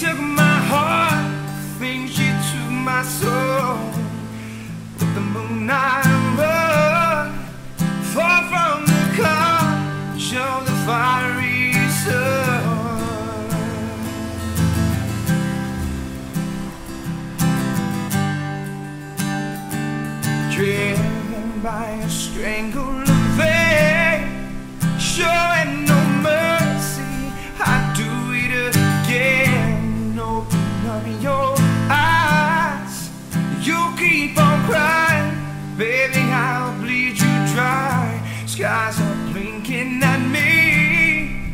took my heart, things she took my soul. With the moonlight road, far from the car, show the fiery soul. Driven by a strangled vein, showing no mercy, I do it again. Open up your eyes, you keep on crying, baby, I'll bleed you dry. Skies are blinking at me,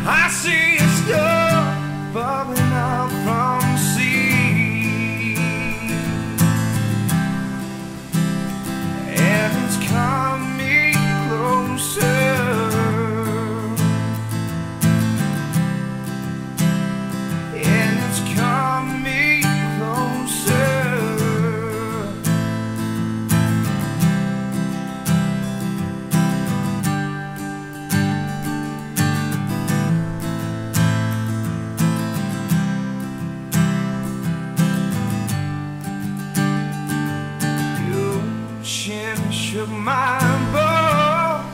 I see a star bubbling up from the sea, and it's coming closer, and it's coming closer. Shook my boat,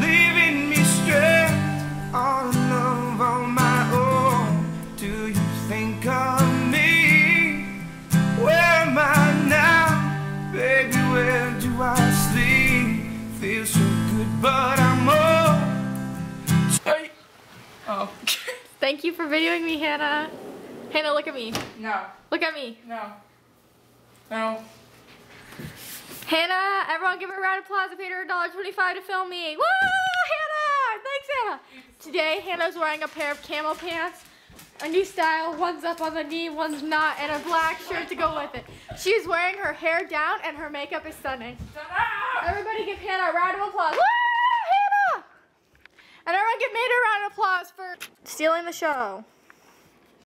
leaving me stranded all alone on my own. Do you think of me? Where am I now? Baby, where do I sleep? Feels so good, but I'm old. Oh. Thank you for videoing me, Hannah. Hannah, look at me. No. Look at me. No. No. Hannah, everyone give her a round of applause. I paid her $1.25 to film me. Woo, Hannah! Thanks, Hannah. Today, Hannah's wearing a pair of camo pants, a new style. One's up on the knee, one's not, and a black shirt to go with it. She's wearing her hair down, and her makeup is stunning. Everybody give Hannah a round of applause. Woo, Hannah! And everyone give Maida a round of applause for stealing the show.